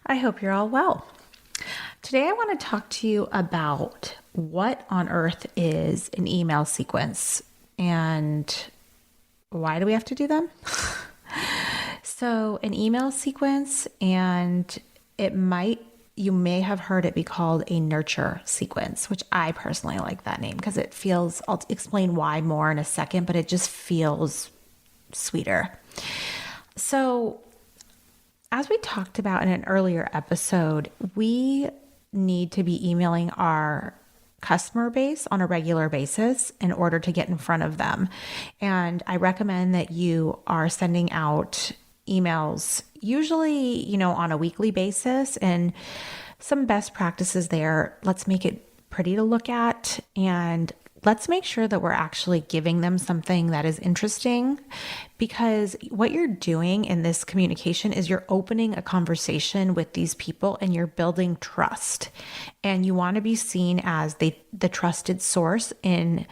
I hope you're all well. Today, I want to talk to you about what on earth is an email sequence and why do we have to do them? So, an email sequence, and you may have heard it be called a nurture sequence, which I personally like that name because I'll explain why more in a second, but it just feels sweeter. So, as we talked about in an earlier episode, we need to be emailing our customer base on a regular basis in order to get in front of them. And I recommend that you are sending out emails usually, on a weekly basis, and some best practices there. Let's make it pretty to look at, and let's make sure that we're actually giving them something that is interesting, because what you're doing in this communication is you're opening a conversation with these people and you're building trust, and you want to be seen as the trusted source in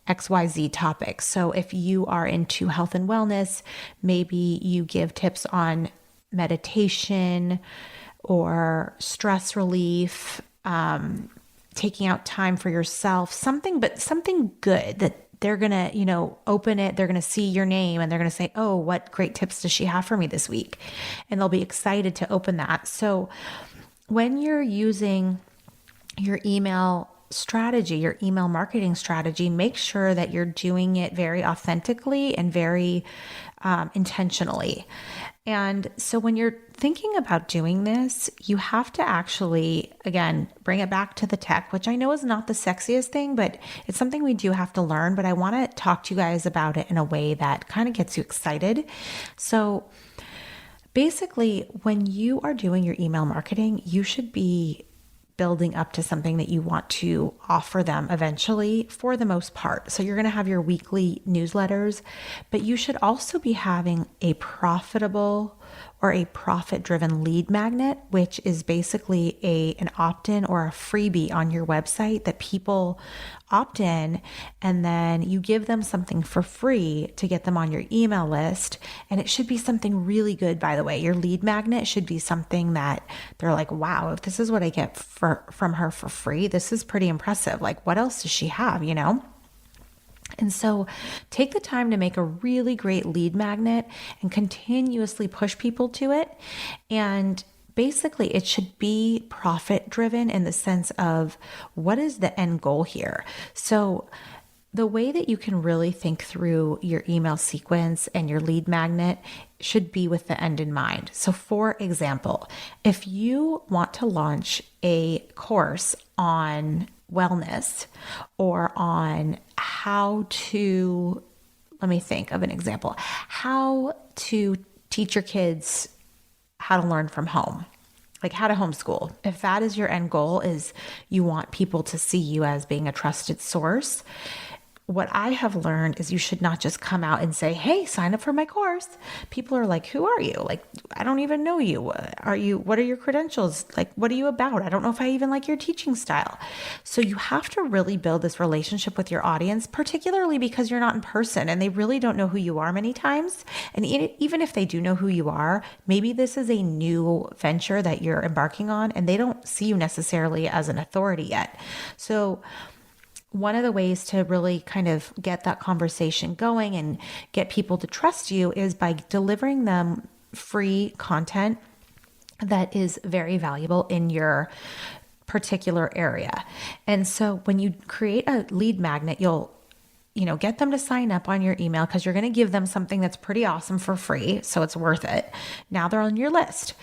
XYZ topics. So if you are into health and wellness, maybe you give tips on meditation or stress relief, taking out time for yourself, something good that they're going to, open it. They're going to see your name and they're going to say, oh, what great tips does she have for me this week? And they'll be excited to open that. So when you're using your email strategy, your email marketing strategy, make sure that you're doing it very authentically and very intentionally. And so when you're thinking about doing this, you have to actually, again, bring it back to the tech, which I know is not the sexiest thing, but it's something we do have to learn. But I want to talk to you guys about it in a way that kind of gets you excited. So basically, when you are doing your email marketing, you should be building up to something that you want to offer them eventually, for the most part. So you're going to have your weekly newsletters, but you should also be having a profitable or a profit-driven lead magnet, which is basically an opt-in or a freebie on your website that people opt in, and then you give them something for free to get them on your email list. And it should be something really good, by the way. Your lead magnet should be something that they're like, wow, if this is what I get from her for free, this is pretty impressive. Like, what else does she have, And so take the time to make a really great lead magnet and continuously push people to it. And basically, it should be profit driven in the sense of, what is the end goal here? So the way that you can really think through your email sequence and your lead magnet should be with the end in mind. So for example, if you want to launch a course on wellness or on let me think of an example, how to teach your kids how to learn from home, like how to homeschool. If that is your end goal, is you want people to see you as being a trusted source, what I have learned is you should not just come out and say, hey, sign up for my course. People are like, who are you? Like, I don't even know you. What are your credentials? Like, what are you about? I don't know if I even like your teaching style. So you have to really build this relationship with your audience, particularly because you're not in person and they really don't know who you are many times. And even if they do know who you are, maybe this is a new venture that you're embarking on and they don't see you necessarily as an authority yet. So one of the ways to really kind of get that conversation going and get people to trust you is by delivering them free content that is very valuable in your particular area. And so when you create a lead magnet, you'll get them to sign up on your email because you're going to give them something that's pretty awesome for free. So it's worth it. Now they're on your list.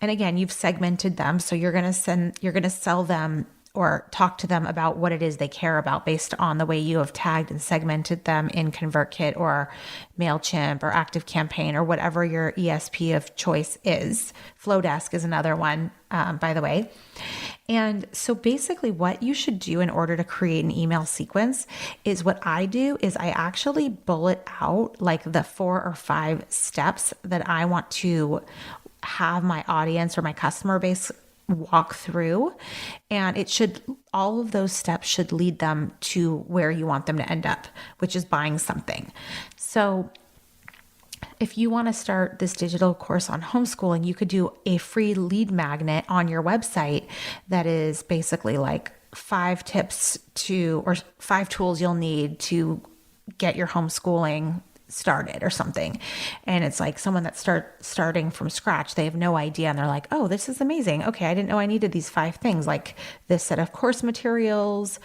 And again, you've segmented them. So you're going to sell them or talk to them about what it is they care about based on the way you have tagged and segmented them in ConvertKit or MailChimp or ActiveCampaign or whatever your ESP of choice is. Flowdesk is another one, by the way. And so basically what you should do in order to create an email sequence is what I do is I actually bullet out like the 4 or 5 steps that I want to have my audience or my customer base walk through. And all of those steps should lead them to where you want them to end up, which is buying something. So if you want to start this digital course on homeschooling, you could do a free lead magnet on your website that is basically like 5 tips or 5 tools you'll need to get your homeschooling started or something. And it's like someone that's starting from scratch, they have no idea, and they're like, oh, this is amazing. Okay, I didn't know I needed these 5 things, like this set of course materials,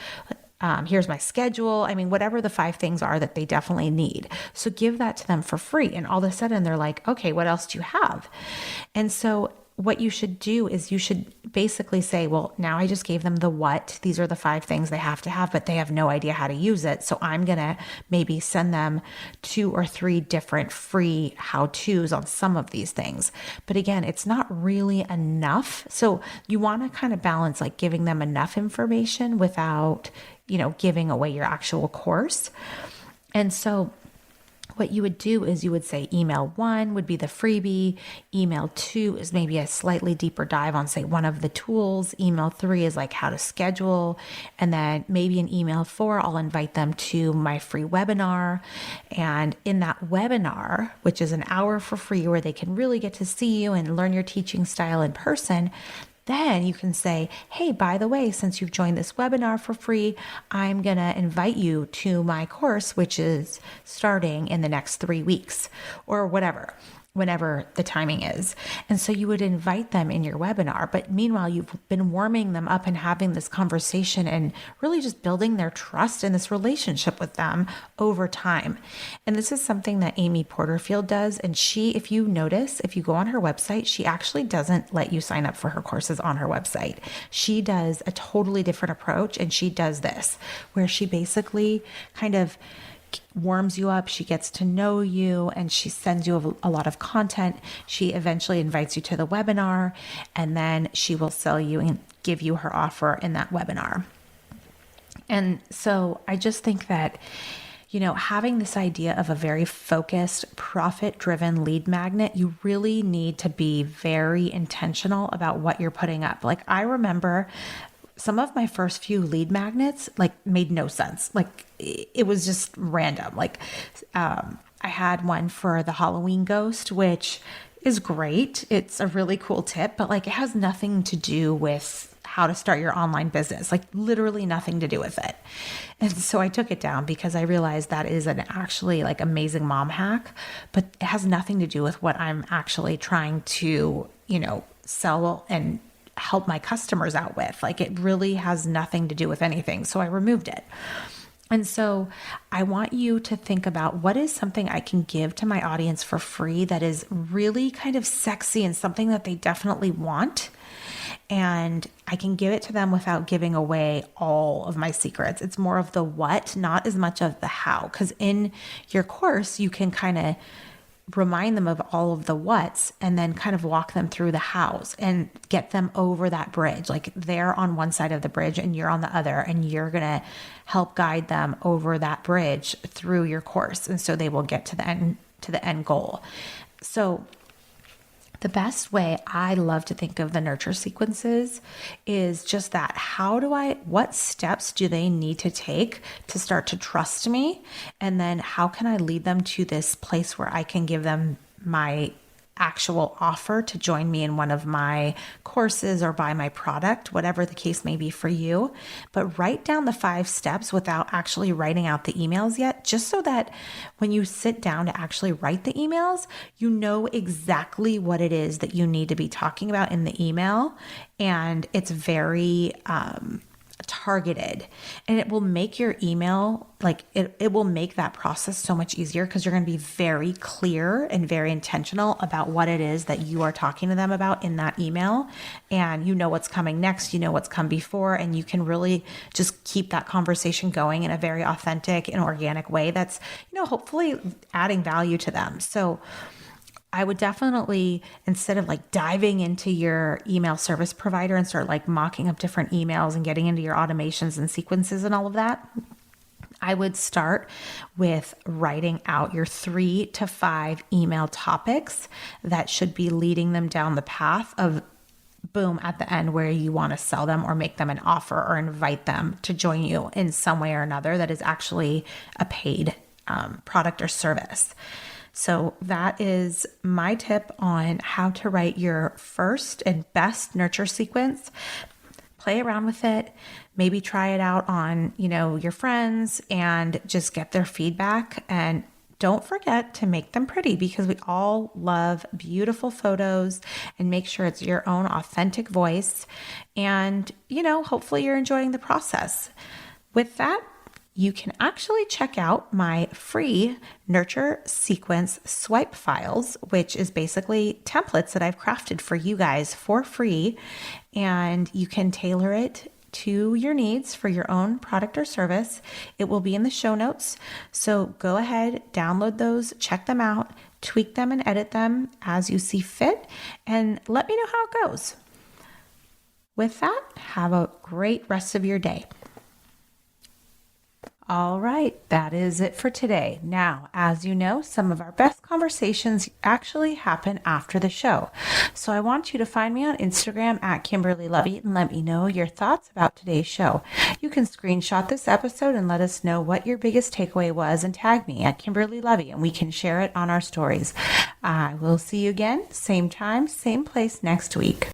here's my schedule. I mean, whatever the 5 things are that they definitely need. So give that to them for free. And all of a sudden they're like, okay, what else do you have? And so what you should do is you should basically say, well, now I just gave them the what. These are the 5 things they have to have, but they have no idea how to use it. So I'm going to maybe send them 2 or 3 different free how-tos on some of these things. But again, it's not really enough. So you want to kind of balance like giving them enough information without, giving away your actual course. And so what you would do is you would say email 1 would be the freebie. Email 2 is maybe a slightly deeper dive on, say, one of the tools. Email 3 is like how to schedule. And then maybe in email 4, I'll invite them to my free webinar. And in that webinar, which is an hour for free where they can really get to see you and learn your teaching style in person, then you can say, hey, by the way, since you've joined this webinar for free, I'm going to invite you to my course, which is starting in the next 3 weeks or whenever the timing is. And so you would invite them in your webinar, but meanwhile, you've been warming them up and having this conversation and really just building their trust in this relationship with them over time. And this is something that Amy Porterfield does. And if you notice, if you go on her website, she actually doesn't let you sign up for her courses on her website. She does a totally different approach. And she does this, where she basically kind of warms you up, she gets to know you, and she sends you a lot of content. She eventually invites you to the webinar, and then she will sell you and give you her offer in that webinar. And so I just think that, having this idea of a very focused, profit-driven lead magnet, you really need to be very intentional about what you're putting up. Like, I remember some of my first few lead magnets made no sense. It was just random. I had one for the Halloween ghost, which is great. It's a really cool tip, but it has nothing to do with how to start your online business, literally nothing to do with it. And so I took it down because I realized that is an actually amazing mom hack, but it has nothing to do with what I'm actually trying to, sell and help my customers out with. It really has nothing to do with anything. So I removed it. And so I want you to think about what is something I can give to my audience for free that is really kind of sexy and something that they definitely want. And I can give it to them without giving away all of my secrets. It's more of the what, not as much of the how. Because in your course, you can kind of remind them of all of the what's and then kind of walk them through the hows and get them over that bridge. They're on one side of the bridge and you're on the other, and you're going to help guide them over that bridge through your course. And so they will get to the end goal. So the best way I love to think of the nurture sequences is just that. What steps do they need to take to start to trust me? And then how can I lead them to this place where I can give them my actual offer to join me in one of my courses or buy my product, whatever the case may be for you. But write down the 5 steps without actually writing out the emails yet, just so that when you sit down to actually write the emails, you know exactly what it is that you need to be talking about in the email. And it's very targeted, and it will make your email it will make that process so much easier, because you're going to be very clear and very intentional about what it is that you are talking to them about in that email. And you know what's coming next, you know what's come before, and you can really just keep that conversation going in a very authentic and organic way that's, hopefully adding value to them. So I would definitely, instead of diving into your email service provider and start mocking up different emails and getting into your automations and sequences and all of that, I would start with writing out your 3 to 5 email topics that should be leading them down the path of boom at the end, where you want to sell them or make them an offer or invite them to join you in some way or another that is actually a paid product or service. So that is my tip on how to write your first and best nurture sequence. Play around with it, maybe try it out on, your friends and just get their feedback. And don't forget to make them pretty, because we all love beautiful photos, and make sure it's your own authentic voice. And, hopefully you're enjoying the process. With that, you can actually check out my free nurture sequence swipe files, which is basically templates that I've crafted for you guys for free. And you can tailor it to your needs for your own product or service. It will be in the show notes. So go ahead, download those, check them out, tweak them and edit them as you see fit, and let me know how it goes. With that, have a great rest of your day. All right, that is it for today. Now, as you know, some of our best conversations actually happen after the show. So I want you to find me on Instagram at Kimberly Lovey and let me know your thoughts about today's show. You can screenshot this episode and let us know what your biggest takeaway was and tag me at Kimberly Lovey, and we can share it on our stories. I will see you again, same time, same place next week.